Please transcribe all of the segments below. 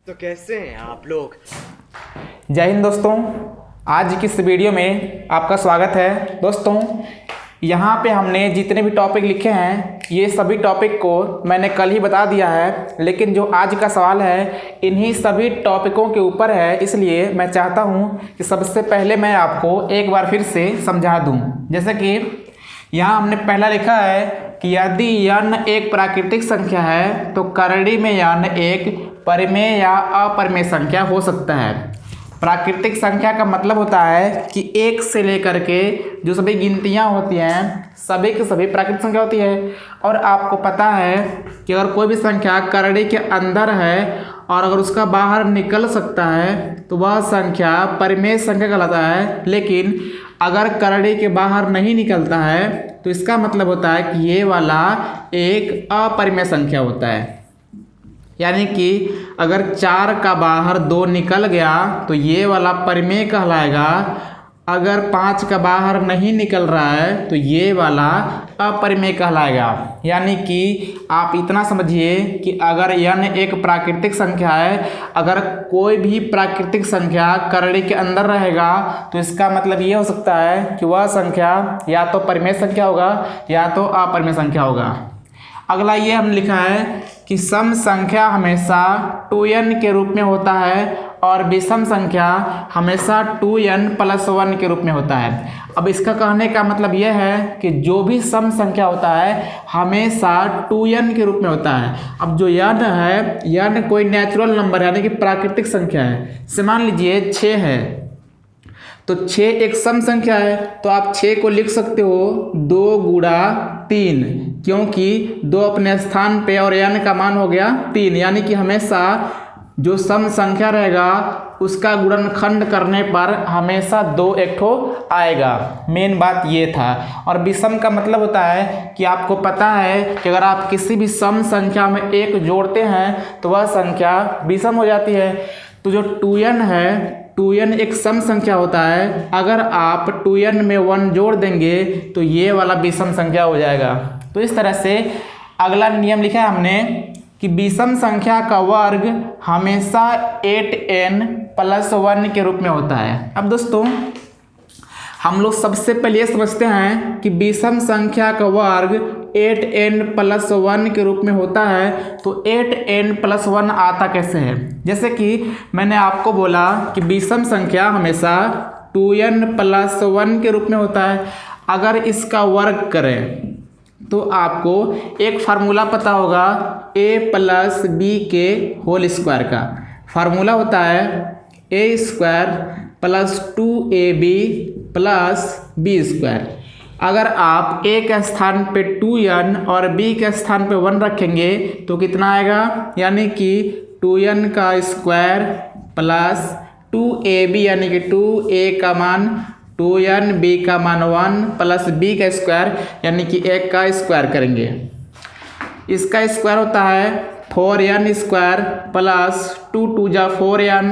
तो कैसे हैं आप लोग। जय हिंद दोस्तों, आज की इस वीडियो में आपका स्वागत है। दोस्तों यहाँ पे हमने जितने भी टॉपिक लिखे हैं ये सभी टॉपिक को मैंने कल ही बता दिया है, लेकिन जो आज का सवाल है इन्हीं सभी टॉपिकों के ऊपर है, इसलिए मैं चाहता हूँ कि सबसे पहले मैं आपको एक बार फिर से समझा दूँ। जैसे कि यहाँ हमने पहला लिखा है कि यदि n एक प्राकृतिक संख्या है तो करड़ी में n एक परिमेय या अपरिमेय संख्या हो सकता है। प्राकृतिक संख्या का मतलब होता है कि एक से लेकर के जो सभी गिनतियाँ होती हैं सभी की सभी प्राकृतिक संख्या होती है। और आपको पता है कि अगर कोई भी संख्या करड़ी के अंदर है और अगर उसका बाहर निकल सकता है तो वह संख्या परिमेय संख्या कहलाता है, लेकिन अगर करड़ी के बाहर नहीं निकलता है तो इसका मतलब होता है कि ये वाला एक अपरिमेय संख्या होता है। यानी कि अगर 4 का बाहर 2 निकल गया तो ये वाला परिमेय कहलाएगा। अगर 5 का बाहर नहीं निकल रहा है तो ये वाला अपरिमेय कहलाएगा। यानी कि आप इतना समझिए कि अगर n एक प्राकृतिक संख्या है, अगर कोई भी प्राकृतिक संख्या करड़ी के अंदर रहेगा तो इसका मतलब ये हो सकता है कि वह संख्या या तो परिमेय संख्या होगा या तो अपरिमेय संख्या होगा। अगला ये हमने लिखा है कि सम संख्या हमेशा 2n के रूप में होता है और विषम संख्या हमेशा 2n + 1 के रूप में होता है। अब इसका कहने का मतलब यह है कि जो भी सम संख्या होता है हमेशा 2n के रूप में होता है। अब जो n है, n कोई नेचुरल नंबर है यानी कि प्राकृतिक संख्या है। जैसे मान लीजिए 6 है तो 6 एक सम संख्या है, तो आप 6 को लिख सकते हो 2 × 3, क्योंकि 2 अपने स्थान पे और n का मान हो गया 3। यानी कि हमेशा जो सम संख्या रहेगा उसका गुणनखंड करने पर हमेशा 2 एक ठो आएगा। मेन बात ये था। और विषम का मतलब होता है कि आपको पता है कि अगर आप किसी भी सम संख्या में 1 जोड़ते हैं तो वह संख्या विषम हो जाती है। तो जो 2n है, 2n एक सम संख्या होता है। अगर आप 2n में 1 जोड़ देंगे तो ये वाला विषम संख्या हो जाएगा। तो इस तरह से अगला नियम लिखा है हमने कि विषम संख्या का वर्ग हमेशा 8n + 1 के रूप में होता है। अब दोस्तों हम लोग सबसे पहले ये समझते हैं कि विषम संख्या का वर्ग 8n + 1 के रूप में होता है। तो 8n + 1 आता कैसे है? जैसे कि मैंने आपको बोला कि विषम संख्या हमेशा 2n + 1 के रूप में होता है। अगर इसका वर्ग करें तो आपको एक फार्मूला पता होगा a + b के होल स्क्वायर का। फार्मूला होता है a² + 2ab + b²। अगर आप a के स्थान पे 2n और b के स्थान पे 1 रखेंगे तो कितना आएगा? यानी कि 2n का स्क्वायर प्लस 2ab यानी कि 2a का मान 2n, b का मान 1 प्लस b का स्क्वायर यानी कि 1 का स्क्वायर करेंगे। इसका स्क्वायर होता है 4n² प्लस 2 × 2 = 4n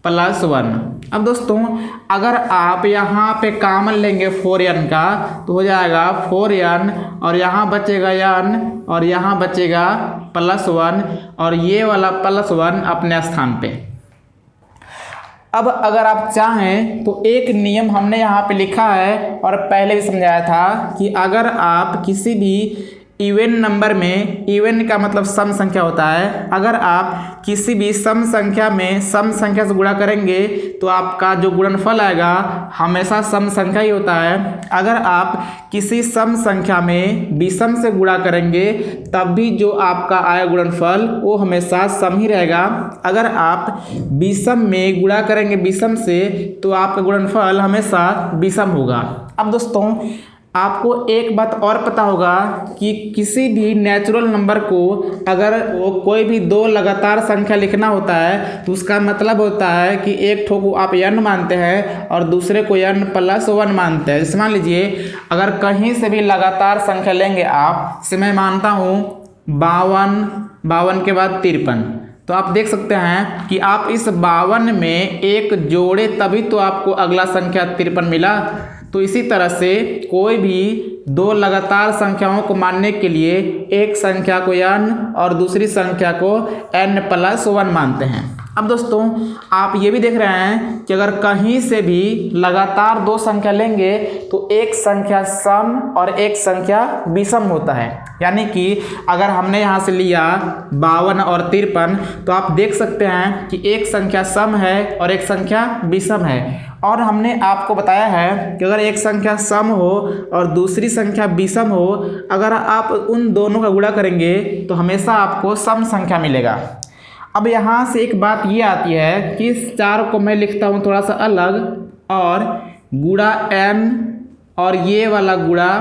+ 1। अब दोस्तों अगर आप यहाँ पे कॉमन लेंगे 4n का तो हो जाएगा 4n और यहाँ बचेगा n और यहाँ बचेगा +1 और ये वाला +1 अपने स्थान पे। अब अगर आप चाहें तो एक नियम हमने यहाँ पे लिखा है और पहले भी समझाया था कि अगर आप किसी भी इवन नंबर में, इवन का मतलब सम संख्या होता है, अगर आप किसी भी सम संख्या में सम संख्या से गुणा करेंगे तो आपका जो गुणनफल आएगा हमेशा सम संख्या ही होता है। अगर आप किसी सम संख्या में विषम से गुणा करेंगे तब भी जो आपका आया गुणनफल वो हमेशा सम ही रहेगा। अगर आप विषम में गुणा करेंगे विषम से तो आपका गुणनफल हमेशा विषम होगा। अब दोस्तों आपको एक बात और पता होगा कि किसी भी नेचुरल नंबर को अगर वो कोई भी 2 लगातार संख्या लिखना होता है तो उसका मतलब होता है कि एक ठो को आप n मानते हैं और दूसरे को n + 1 मानते हैं। जैसे मान लीजिए अगर कहीं से भी लगातार संख्या लेंगे आप, जैसे मैं मानता हूँ 52 के बाद 53, तो आप देख सकते हैं कि आप इस 52 में 1 जोड़े तभी तो आपको अगला संख्या 53 मिला। तो इसी तरह से कोई भी दो लगातार संख्याओं को मानने के लिए एक संख्या को n और दूसरी संख्या को n+1 मानते हैं। अब दोस्तों आप ये भी देख रहे हैं कि अगर कहीं से भी लगातार दो संख्या लेंगे तो एक संख्या सम और एक संख्या विषम होता है। यानी कि अगर हमने यहाँ से लिया 52 और 53 तो आप देख सकते हैं कि एक संख्या सम है और एक संख्या विषम है। और हमने आपको बताया है कि अगर एक संख्या सम हो और दूसरी संख्या विषम हो, अगर आप उन दोनों का गुणा करेंगे तो हमेशा आपको सम संख्या मिलेगा। अब यहाँ से एक बात ये आती है कि इस 4 को मैं लिखता हूँ थोड़ा सा अलग, और गुणा n और ये वाला गुणा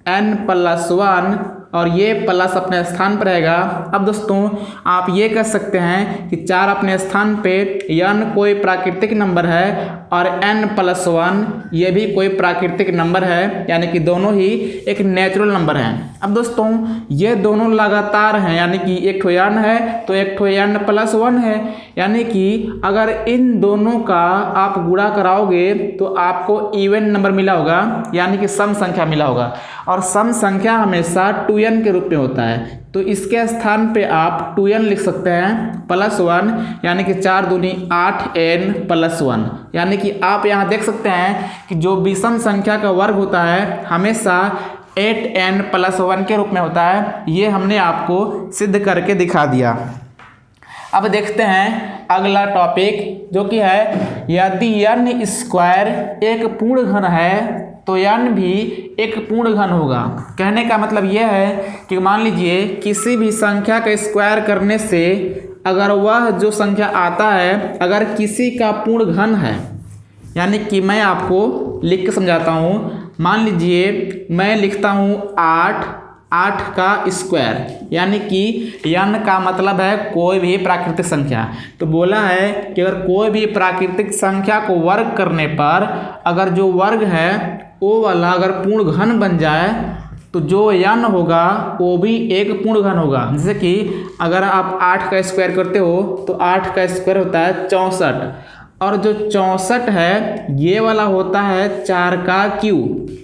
n+1 और ये प्लस अपने स्थान पर रहेगा। अब दोस्तों आप ये कह सकते हैं कि 4 अपने स्थान पे n कोई प्राकृतिक नंबर है और n+1 ये भी कोई प्राकृतिक नंबर है, यानी कि दोनों ही एक नेचुरल नंबर हैं। अब दोस्तों ये दोनों लगातार हैं, यानी कि एक ठो n है तो एक ठो n+1 है, यानी कि अगर इन दोनों का आप गुणा कराओगे तो आपको इवन नंबर मिला होगा, यानी कि सम संख्या मिला होगा। और सम संख्या हमेशा 2n के रूप में होता है, तो इसके स्थान पे आप 2n लिख सकते हैं +1, यानी कि 4 दूनी 8n+1। यानी कि आप यहाँ देख सकते हैं कि जो विषम संख्या का वर्ग होता है हमेशा 8n+1 के रूप में होता है। ये हमने आपको सिद्ध करके दिखा दिया। अब देखते हैं अगला टॉपिक, जो कि है यदि n² एक पूर्ण घन है तो n भी एक पूर्ण घन होगा। कहने का मतलब यह है कि मान लीजिए किसी भी संख्या का स्क्वायर करने से अगर वह जो संख्या आता है अगर किसी का पूर्ण घन है, यानी कि मैं आपको लिख के समझाता हूँ। मान लीजिए मैं लिखता हूँ 8 का स्क्वायर, यानी कि n का मतलब है कोई भी प्राकृतिक संख्या। तो बोला है कि अगर कोई भी प्राकृतिक संख्या को वर्ग करने पर अगर जो वर्ग है वो वाला अगर पूर्ण घन बन जाए तो जो n होगा वो भी एक पूर्ण घन होगा। जैसे कि अगर आप 8 का स्क्वायर करते हो तो 8 का स्क्वायर होता है 64, और जो 64 है ये वाला होता है 4 का क्यूब।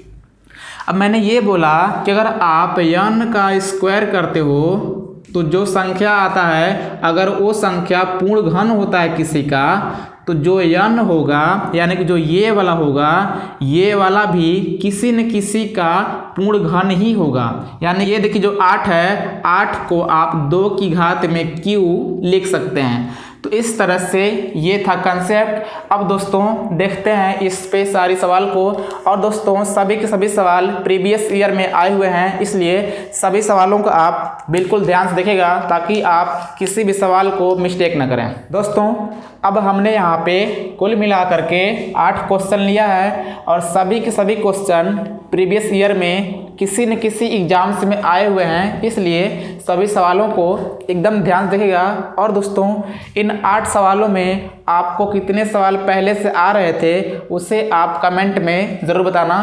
अब मैंने ये बोला कि अगर आप n का स्क्वायर करते हो तो जो संख्या आता है अगर वो संख्या पूर्ण घन होता है किसी का, तो जो n होगा यानी कि जो ये वाला होगा ये वाला भी किसी न किसी का पूर्ण घन ही होगा। यानी ये देखिए जो 8 है, 8 को आप 2 की घात में q लिख सकते हैं। तो इस तरह से ये था कंसेप्ट। अब दोस्तों देखते हैं इस पे सारी सवाल को। और दोस्तों सभी के सभी सवाल प्रीवियस ईयर में आए हुए हैं, इसलिए सभी सवालों को आप बिल्कुल ध्यान से देखिएगा ताकि आप किसी भी सवाल को मिस्टेक ना करें। दोस्तों अब हमने यहाँ पे कुल मिला करके 8 क्वेश्चन लिया है और सभी के सभी क्वेश्चन प्रीवियस ईयर में किसी न किसी एग्जाम्स में आए हुए हैं, इसलिए सभी सवालों को एकदम ध्यान से देखिएगा। और दोस्तों इन 8 सवालों में आपको कितने सवाल पहले से आ रहे थे उसे आप कमेंट में ज़रूर बताना।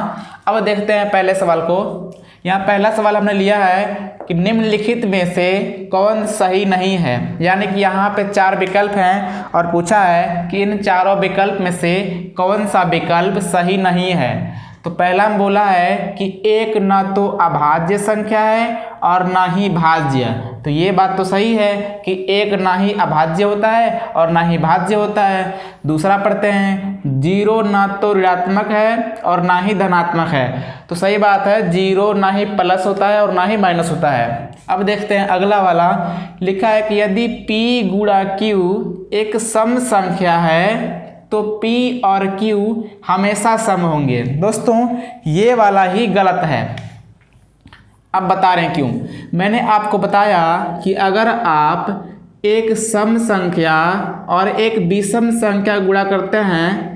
अब देखते हैं पहले सवाल को। यहाँ पहला सवाल हमने लिया है कि निम्नलिखित में से कौन सही नहीं है, यानी कि यहाँ पे 4 विकल्प हैं और पूछा है कि इन चारों विकल्प में से कौन सा विकल्प सही नहीं है। तो पहला में बोला है कि एक न तो अभाज्य संख्या है और ना ही भाज्य। तो ये बात तो सही है कि एक ना ही अभाज्य होता है और ना ही भाज्य होता है। दूसरा पढ़ते हैं 0 ना तो ऋणात्मक है और ना ही धनात्मक है। तो सही बात है, 0 ना ही प्लस होता है और ना ही माइनस होता है। अब देखते हैं अगला वाला, लिखा है कि यदि p गुणा q एक सम संख्या है तो p और q हमेशा सम होंगे। दोस्तों ये वाला ही गलत है। अब बता रहे हैं क्यों। मैंने आपको बताया कि अगर आप एक सम संख्या और एक विषम संख्या गुणा करते हैं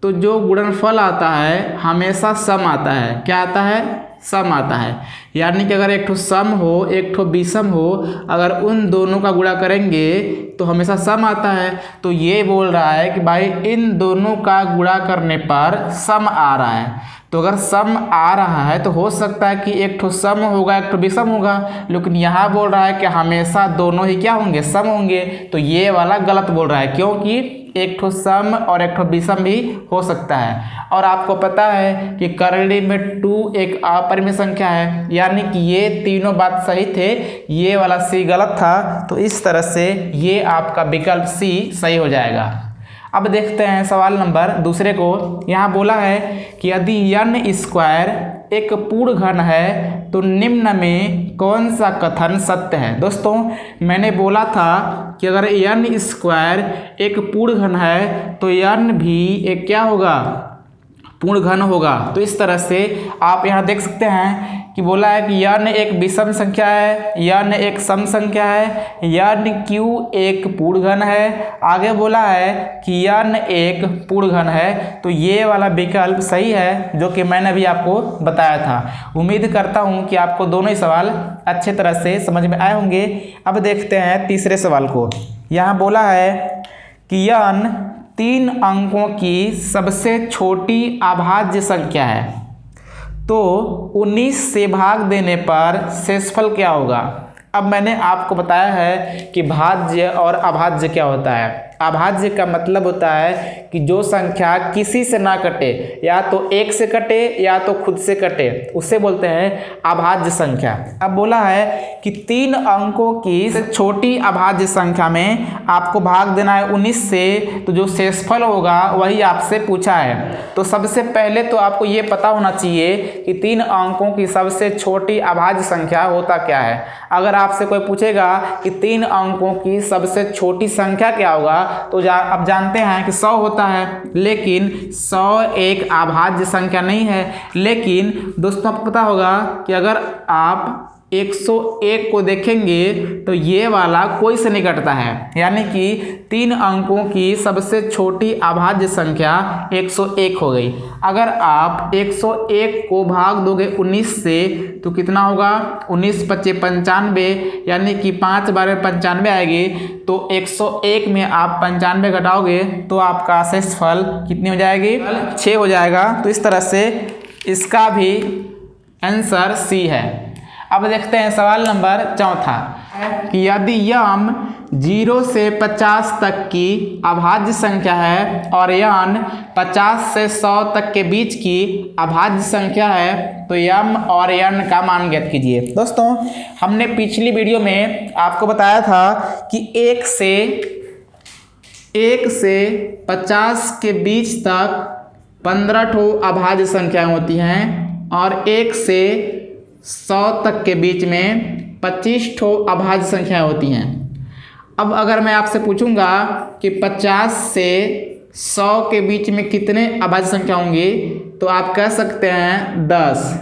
तो जो गुणनफल आता है हमेशा सम आता है। क्या आता है? सम आता है। यानी कि अगर एक ठो सम हो एक ठो विषम हो, अगर उन दोनों का गुणा करेंगे तो हमेशा सम आता है। तो ये बोल रहा है कि भाई इन दोनों का गुणा करने पर सम आ रहा है। तो अगर सम आ रहा है तो हो सकता है कि एक ठो सम होगा एक ठो विषम होगा, लेकिन यहाँ बोल रहा है कि हमेशा दोनों ही क्या होंगे? सम होंगे। तो ये वाला गलत बोल रहा है, क्योंकि एक ठो सम और एक ठो विषम भी हो सकता है। और आपको पता है कि करली में 2 एक अपरिमेय संख्या है, यानी कि ये तीनों बात सही थे, ये वाला सी गलत था। तो इस तरह से ये आपका विकल्प सी सही हो जाएगा। अब देखते हैं सवाल नंबर दूसरे को। यहाँ बोला है कि यदि n स्क्वायर एक पूर्ण घन है तो निम्न में कौन सा कथन सत्य है। दोस्तों मैंने बोला था कि अगर n स्क्वायर एक पूर्ण घन है तो n भी एक क्या होगा, पूर्ण घन होगा। तो इस तरह से आप यहाँ देख सकते हैं कि बोला है कि n एक विषम संख्या है, n एक सम संख्या है, n एक पूर्ण घन है। आगे बोला है कि n एक पूर्ण घन है। तो ये वाला विकल्प सही है जो कि मैंने अभी आपको बताया था। उम्मीद करता हूँ कि आपको दोनों ही सवाल अच्छे तरह से समझ में आए होंगे। अब देखते हैं तीसरे सवाल को। यहाँ बोला है कि n 3 अंकों की सबसे छोटी अभाज्य संख्या है, तो 19 से भाग देने पर शेषफल क्या होगा। अब मैंने आपको बताया है कि भाज्य और अभाज्य क्या होता है। अभाज्य का मतलब होता है कि जो संख्या किसी से ना कटे, या तो एक से कटे या तो खुद से कटे, उसे बोलते हैं अभाज्य संख्या। अब बोला है कि 3 अंकों की छोटी अभाज्य संख्या में आपको भाग देना है 19 से, तो जो शेषफल होगा वही आपसे पूछा है। तो सबसे पहले तो आपको ये पता होना चाहिए कि 3 अंकों की सबसे छोटी अभाज्य संख्या होता क्या है। अगर आपसे कोई पूछेगा कि 3 अंकों की सबसे छोटी संख्या क्या होगा, तो आप जानते हैं कि 100 होता है, लेकिन 100 एक अभाज्य संख्या नहीं है। लेकिन दोस्तों आपको पता होगा कि अगर आप 101 को देखेंगे तो ये वाला कोई से नहीं कटता है, यानी कि 3 अंकों की सबसे छोटी अभाज्य संख्या 101 हो गई। अगर आप 101 को भाग दोगे 19 से तो कितना होगा, 19 × 25 = 95, यानी कि 5 बार 95 आएगी। तो 101 में आप 95 घटाओगे तो आपका शेषफल कितनी हो जाएगी, 6 हो जाएगा। तो इस तरह से इसका भी आंसर सी है। अब देखते हैं सवाल नंबर चौथा कि यदि m 0 से 50 तक की अभाज्य संख्या है और n 50 से 100 तक के बीच की अभाज्य संख्या है तो m और n का मान ज्ञात कीजिए। दोस्तों हमने पिछली वीडियो में आपको बताया था कि 1 से 50 के बीच तक 15 ठो अभाज्य संख्याएं होती हैं और 1 से 100 तक के बीच में 25 ठो अभाज्य संख्याएं होती हैं। अब अगर मैं आपसे पूछूंगा कि 50 से 100 के बीच में कितने अभाज्य संख्या होंगी, तो आप कह सकते हैं 10,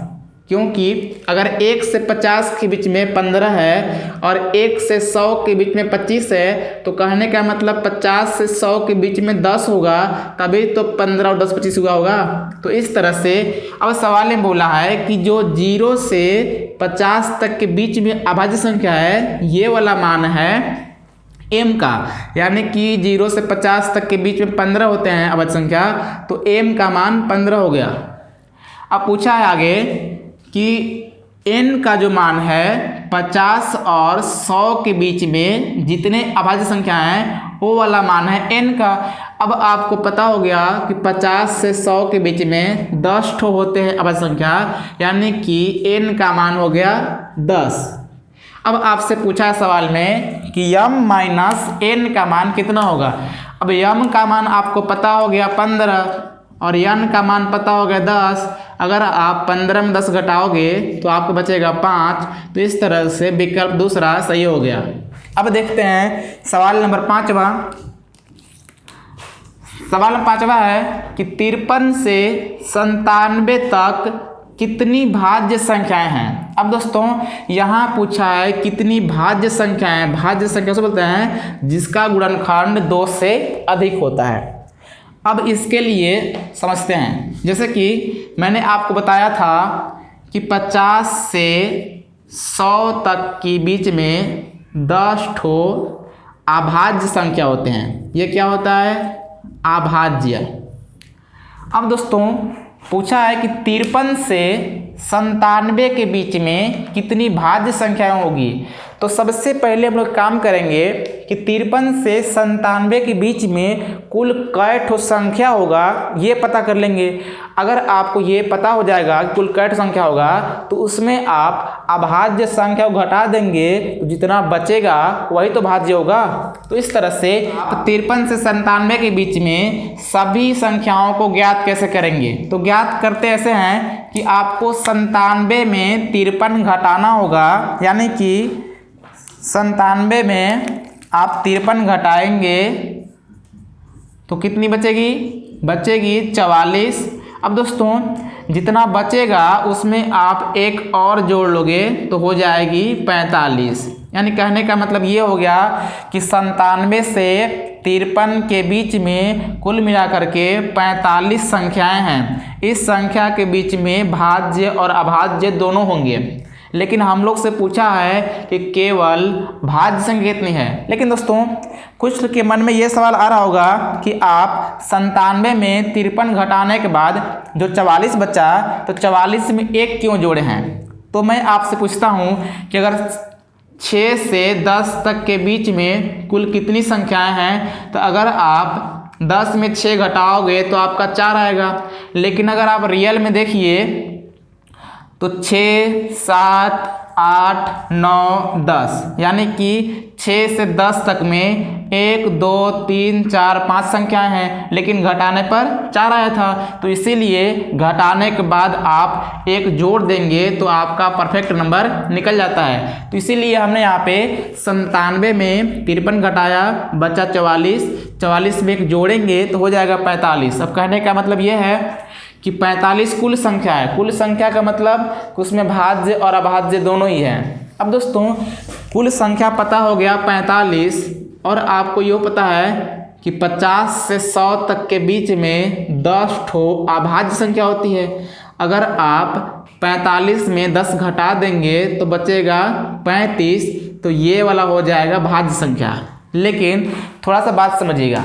क्योंकि अगर 1 से 50 के बीच में 15 है और 1 से 100 के बीच में 25 है, तो कहने का मतलब 50 से 100 के बीच में 10 होगा, तभी तो 15 और 10 25 हुआ होगा। तो इस तरह से अब सवाल में बोला है कि जो 0 से 50 तक के बीच में अभाज्य संख्या है, ये वाला मान है m का, यानी कि 0 से 50 तक के बीच में 15 होते हैं अभाज्य संख्या, तो m का मान 15 हो गया। अब पूछा है आगे कि n का जो मान है 50 और 100 के बीच में जितने अभाज्य संख्या हैं वो वाला मान है n का। अब आपको पता हो गया कि 50 से 100 के बीच में 10 ठो होते हैं अभाज्य संख्या, यानी कि n का मान हो गया 10। अब आपसे पूछा है सवाल में कि m - n का मान कितना होगा। अब m का मान आपको पता हो गया 15 और n का मान पता हो गया 10। अगर आप 15 में 10 घटाओगे तो आपको बचेगा 5। तो इस तरह से विकल्प दूसरा सही हो गया। अब देखते हैं सवाल नंबर 5वां। सवाल 5वां है कि 53 से 97 तक कितनी भाज्य संख्याएं हैं। अब दोस्तों यहाँ पूछा है कितनी भाज्य संख्याएं। भाज्य संख्या से बोलते हैं जिसका गुणनखंड 2 से अधिक होता है। अब इसके लिए समझते हैं, जैसे कि मैंने आपको बताया था कि 50 से 100 तक के बीच में 10 ठो अभाज्य संख्या होते हैं। ये क्या होता है, अभाज्य। अब दोस्तों पूछा है कि 53 से 97 के बीच में कितनी भाज्य संख्याएं होगी। तो सबसे पहले हम लोग काम करेंगे कि 53 से 97 के बीच में कुल कै ठो संख्या होगा ये पता कर लेंगे। अगर आपको ये पता हो जाएगा कि कुल कै ठो संख्या होगा तो उसमें आप अभाज्य संख्या को घटा देंगे तो जितना बचेगा वही तो भाज्य होगा। तो इस तरह से आप 53 से 97 के बीच में सभी संख्याओं को ज्ञात कैसे करेंगे, तो ज्ञात करते ऐसे हैं कि आपको 97 में 53 घटाना होगा, यानी कि 97 में आप 53 घटाएंगे तो कितनी बचेगी, बचेगी 44। अब दोस्तों जितना बचेगा उसमें आप एक और जोड़ लोगे तो हो जाएगी 45। यानी कहने का मतलब ये हो गया कि 97 से 53 के बीच में कुल मिलाकर के 45 संख्याएं हैं। इस संख्या के बीच में भाज्य और अभाज्य दोनों होंगे, लेकिन हम लोग से पूछा है कि केवल भाज्य संख्या कितनी है। लेकिन दोस्तों कुछ के मन में ये सवाल आ रहा होगा कि आप 97 में 53 घटाने के बाद जो 44 बचा तो 44 में एक क्यों जोड़े हैं। तो मैं आपसे पूछता हूँ कि अगर 6 से 10 तक के बीच में कुल कितनी संख्याएं हैं, तो अगर आप 10 में 6 घटाओगे तो आपका 4 आएगा। लेकिन अगर आप रियल में देखिए तो 6, 7, 8, 9, 10 यानी कि 6 से 10 तक में 1, 2, 3, 4, 5 संख्याएं हैं, लेकिन घटाने पर 4 आया था। तो इसीलिए घटाने के बाद आप एक जोड़ देंगे तो आपका परफेक्ट नंबर निकल जाता है। तो इसीलिए हमने यहाँ पे 97 में 53 घटाया, बचा 44, 44 में एक जोड़ेंगे तो हो जाएगा 45। अब कहने का मतलब ये है कि 45 कुल संख्या है। कुल संख्या का मतलब उसमें भाज्य और अभाज्य दोनों ही है। अब दोस्तों कुल संख्या पता हो गया 45, और आपको ये पता है कि 50 से 100 तक के बीच में 10 ठो अभाज्य संख्या होती है। अगर आप 45 में 10 घटा देंगे तो बचेगा 35, तो ये वाला हो जाएगा भाज्य संख्या। लेकिन थोड़ा सा बात समझिएगा,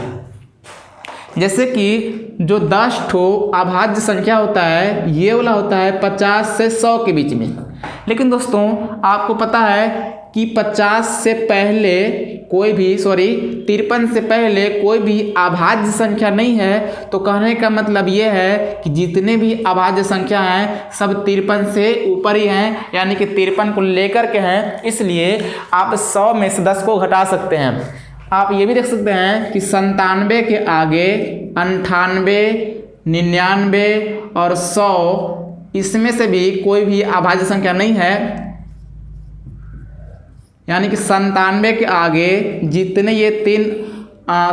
जैसे कि जो 10 ठो अभाज्य संख्या होता है ये वाला होता है 50 से 100 के बीच में। लेकिन दोस्तों आपको पता है कि 50 से पहले कोई भी 53 से पहले कोई भी अभाज्य संख्या नहीं है। तो कहने का मतलब ये है कि जितने भी अभाज्य संख्या हैं सब 53 से ऊपर ही हैं, यानी कि 53 को लेकर के हैं। इसलिए आप 100 में से 10 को घटा सकते हैं। आप ये भी देख सकते हैं कि 97 के आगे 98, 99 और 100 इसमें से भी कोई भी अभाज्य संख्या नहीं है। यानी कि 97 के आगे जितने ये 3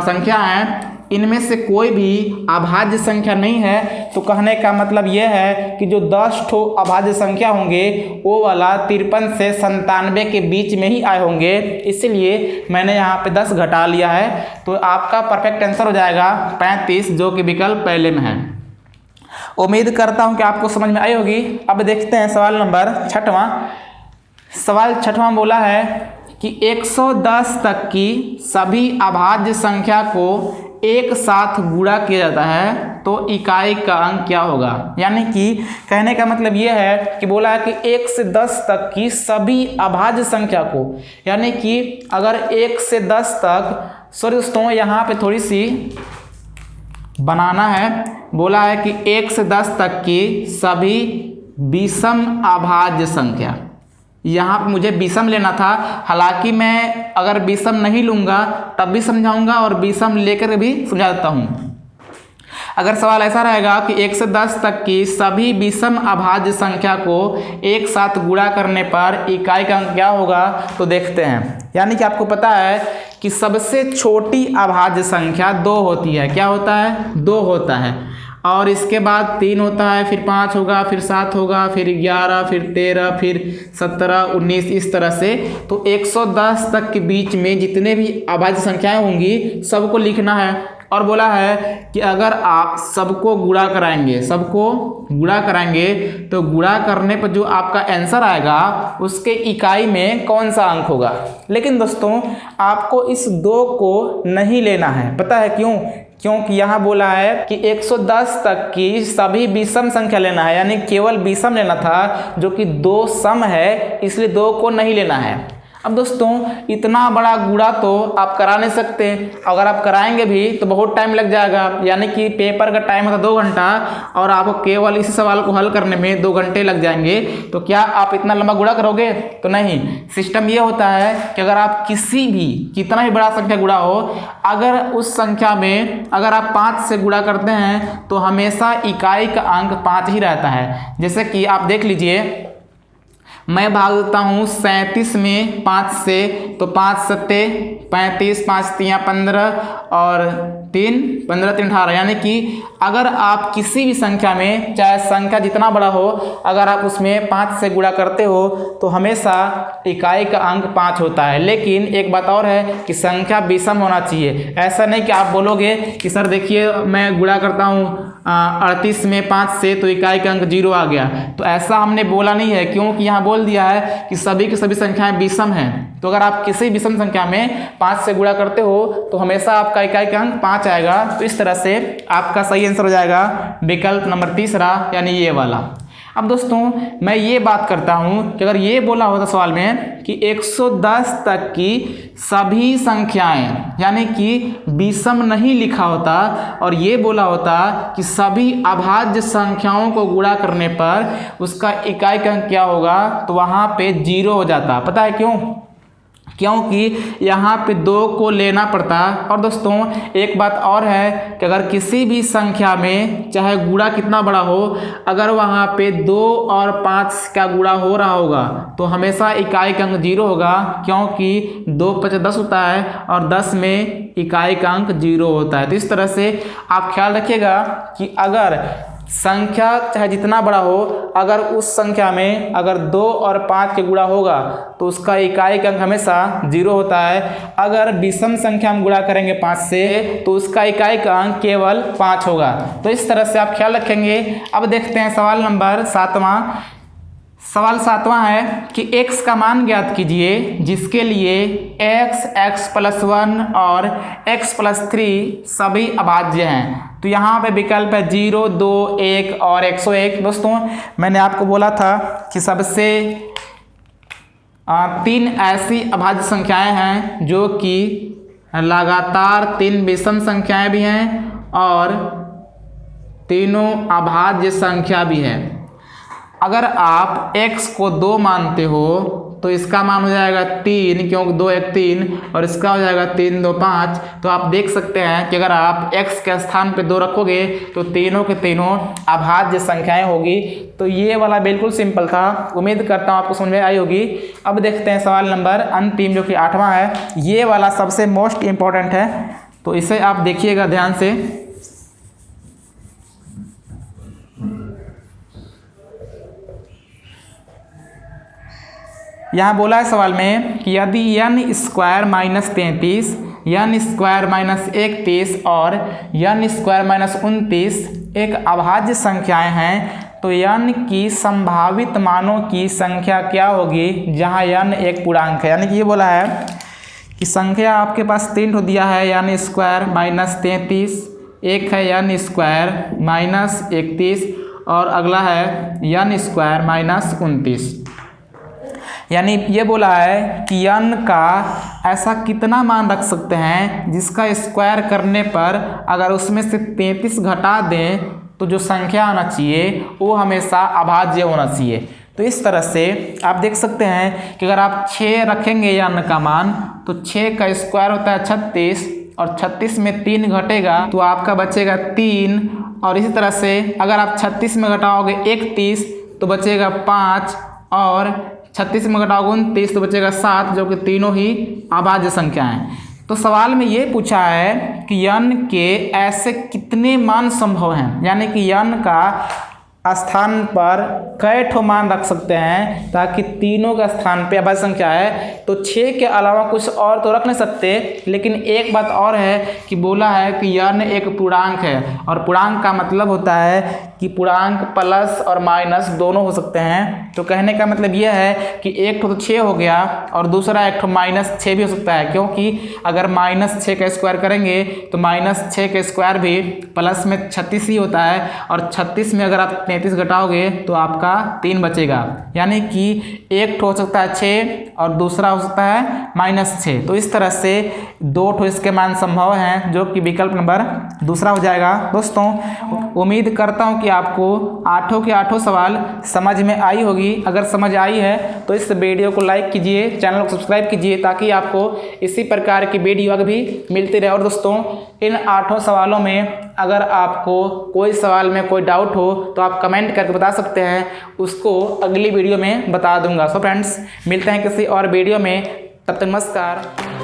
संख्या हैं इनमें से कोई भी अभाज्य संख्या नहीं है। तो कहने का मतलब ये है कि जो 10 ठो अभाज्य संख्या होंगे वो वाला 53 से 97 के बीच में ही आए होंगे। इसलिए मैंने यहाँ पे 10 घटा लिया है। तो आपका परफेक्ट आंसर हो जाएगा 35, जो कि विकल्प पहले में है। उम्मीद करता हूँ कि आपको समझ में आई होगी। अब देखते हैं सवाल नंबर 6वां। सवाल 6वां बोला है कि 110 तक की सभी अभाज्य संख्या को एक साथ गुणा किया जाता है तो इकाई का अंक क्या होगा। यानी कि कहने का मतलब ये है कि बोला है कि 1 से 10 तक की सभी अभाज्य संख्या को, यानी कि अगर 1 से 10 तक, सॉरी दोस्तों यहाँ पे थोड़ी सी बनाना है। बोला है कि 1 से 10 तक की सभी विषम अभाज्य संख्या, यहाँ पे मुझे विषम लेना था। हालांकि मैं अगर विषम नहीं लूँगा तब भी समझाऊंगा और विषम लेकर भी समझा देता हूँ। अगर सवाल ऐसा रहेगा कि 1 से 10 तक की सभी विषम अभाज्य संख्या को एक साथ गुणा करने पर इकाई का अंक क्या होगा, तो देखते हैं। यानी कि आपको पता है कि सबसे छोटी अभाज्य संख्या 2 होती है। क्या होता है? 2 होता है। और इसके बाद 3 होता है, फिर 5 होगा, फिर 7 होगा, फिर 11, फिर 13, फिर 17, 19, इस तरह से। तो 110 तक के बीच में जितने भी अभाज्य संख्याएं होंगी सबको लिखना है। और बोला है कि अगर आप सबको गुणा कराएंगे, तो गुणा करने पर जो आपका आंसर आएगा उसके इकाई में कौन सा अंक होगा। लेकिन दोस्तों आपको इस 2 को नहीं लेना है। पता है क्यों? क्योंकि यहाँ बोला है कि 110 तक की सभी विषम संख्या लेना है, यानी केवल विषम लेना था, जो कि 2 सम है, इसलिए 2 को नहीं लेना है। अब दोस्तों इतना बड़ा गुणा तो आप करा नहीं सकते, अगर आप कराएंगे भी तो बहुत टाइम लग जाएगा, यानी कि पेपर का टाइम होता 2 घंटा और आपको केवल इसी सवाल को हल करने में 2 घंटे लग जाएंगे। तो क्या आप इतना लंबा गुणा करोगे? तो नहीं। सिस्टम ये होता है कि अगर आप किसी भी कितना ही बड़ा संख्या गुणा हो, अगर उस संख्या में अगर आप 5 से गुणा करते हैं तो हमेशा इकाई का अंक 5 ही रहता है। जैसे कि आप देख लीजिए, मैं भाग देता हूँ 37 में 5 से, तो 5 सत्ते 35, 5 तियाँ 15 और 3 15 3 18, यानी कि अगर आप किसी भी संख्या में, चाहे संख्या जितना बड़ा हो, अगर आप उसमें 5 से गुणा करते हो तो हमेशा इकाई का अंक 5 होता है। लेकिन एक बात और है कि संख्या विषम होना चाहिए। ऐसा नहीं कि आप बोलोगे कि सर देखिए मैं गुणा करता हूँ 38 में 5 से तो इकाई का अंक 0 आ गया, तो ऐसा हमने बोला नहीं है, क्योंकि यहाँ बोल दिया है कि सभी की सभी संख्याएं विषम हैं। तो अगर आप किसी विषम संख्या में 5 से गुणा करते हो तो हमेशा आपका इकाई का अंक 5 आएगा। तो इस तरह से आपका सही आंसर हो जाएगा विकल्प नंबर तीसरा, यानी ये वाला। अब दोस्तों मैं ये बात करता हूँ कि अगर ये बोला होता सवाल में कि 110 तक की सभी संख्याएं, यानी कि विषम नहीं लिखा होता और ये बोला होता कि सभी अभाज्य संख्याओं को गुणा करने पर उसका इकाई का अंक क्या होगा, तो वहाँ पे 0 हो जाता। पता है क्यों? क्योंकि यहाँ पे 2 को लेना पड़ता। और दोस्तों एक बात और है कि अगर किसी भी संख्या में चाहे गुणा कितना बड़ा हो, अगर वहाँ पे 2 और 5 का गुणा हो रहा होगा तो हमेशा इकाई का अंक 0 होगा, क्योंकि 2 5 10 होता है और 10 में इकाई का अंक 0 होता है। तो इस तरह से आप ख्याल रखिएगा कि अगर संख्या चाहे जितना बड़ा हो, अगर उस संख्या में अगर 2 और 5 के गुणा होगा तो उसका इकाई का अंक हमेशा 0 होता है। अगर विषम संख्या हम गुणा करेंगे 5 से तो उसका इकाई का अंक केवल 5 होगा। तो इस तरह से आप ख्याल रखेंगे। अब देखते हैं सवाल नंबर 7वां। सवाल 7वां है कि x का मान ज्ञात कीजिए जिसके लिए x + 1 और x + 3 सभी अभाज्य हैं। तो यहाँ पे विकल्प है 0, 2, 1 और 101। दोस्तों मैंने आपको बोला था कि सबसे 3 ऐसी अभाज्य संख्याएं हैं जो कि लगातार 3 विषम संख्याएं भी हैं और तीनों अभाज्य संख्या भी है। अगर आप x को 2 मानते हो तो इसका मान हो जाएगा 3, क्योंकि 2 1 3, और इसका हो जाएगा 3 2 5। तो आप देख सकते हैं कि अगर आप x के स्थान पे 2 रखोगे तो तीनों के तीनों अभाज्य संख्याएं होगी। तो ये वाला बिल्कुल सिंपल था, उम्मीद करता हूँ आपको समझ में आई होगी। अब देखते हैं सवाल नंबर अंतिम जो कि 8वां है। ये वाला सबसे मोस्ट इम्पॉर्टेंट है, तो इसे आप देखिएगा ध्यान से। यहाँ बोला है सवाल में कि यदि n² - 33, n² - 31 और n² - 29 एक अभाज्य संख्याएं हैं तो n की संभावित मानों की संख्या क्या होगी जहाँ n एक पूर्णांक है। यानी कि ये बोला है कि संख्या आपके पास 3 ठो दिया है, n² - 33, एक है n² - 31 और अगला है n² - 29। यानी ये बोला है कि n का ऐसा कितना मान रख सकते हैं जिसका स्क्वायर करने पर अगर उसमें से 33 घटा दें तो जो संख्या आना चाहिए वो हमेशा अभाज्य होना चाहिए। तो इस तरह से आप देख सकते हैं कि अगर आप 6 रखेंगे n का मान तो 6 का स्क्वायर होता है 36 और 36 में 3 घटेगा तो आपका बचेगा 3। और इसी तरह से अगर आप 36 में घटाओगे 31 तो बचेगा 5 और 36 में घटाओगे 29 तो बचेगा 7, जो कि तीनों ही अभाज्य संख्या हैं। तो सवाल में ये पूछा है कि n के ऐसे कितने मान संभव हैं, यानी कि n का स्थान पर कई ठो मान रख सकते हैं ताकि तीनों का स्थान पे अभाज्य संख्या है। तो 6 के अलावा कुछ और तो रख नहीं सकते, लेकिन एक बात और है कि बोला है कि n एक पूर्णांक है और पूर्णांक का मतलब होता है कि पूर्णांक प्लस और माइनस दोनों हो सकते हैं। तो कहने का मतलब यह है कि एक तो 6 हो गया और दूसरा एक -6 भी हो सकता है, क्योंकि अगर -6 का स्क्वायर करेंगे तो -6 का स्क्वायर भी प्लस में 36 ही होता है और 36 में अगर आप 33 घटाओगे तो आपका 3 बचेगा, यानी कि एक ठो हो सकता है 6 और दूसरा हो सकता है -6। तो इस तरह से 2 ठो इसके मान संभव हैं, जो कि विकल्प नंबर दूसरा हो जाएगा। दोस्तों उम्मीद करता हूं कि आपको 8 के 8 सवाल समझ में आई होगी। अगर समझ आई है तो इस वीडियो को लाइक कीजिए, चैनल को सब्सक्राइब कीजिए, ताकि आपको इसी प्रकार की वीडियो भी मिलती रहे। और दोस्तों इन 8 सवालों में अगर आपको कोई सवाल में कोई डाउट हो तो आप कमेंट करके बता सकते हैं, उसको अगली वीडियो में बता दूंगा। सो फ्रेंड्स मिलते हैं किसी और वीडियो में, तब तक नमस्कार।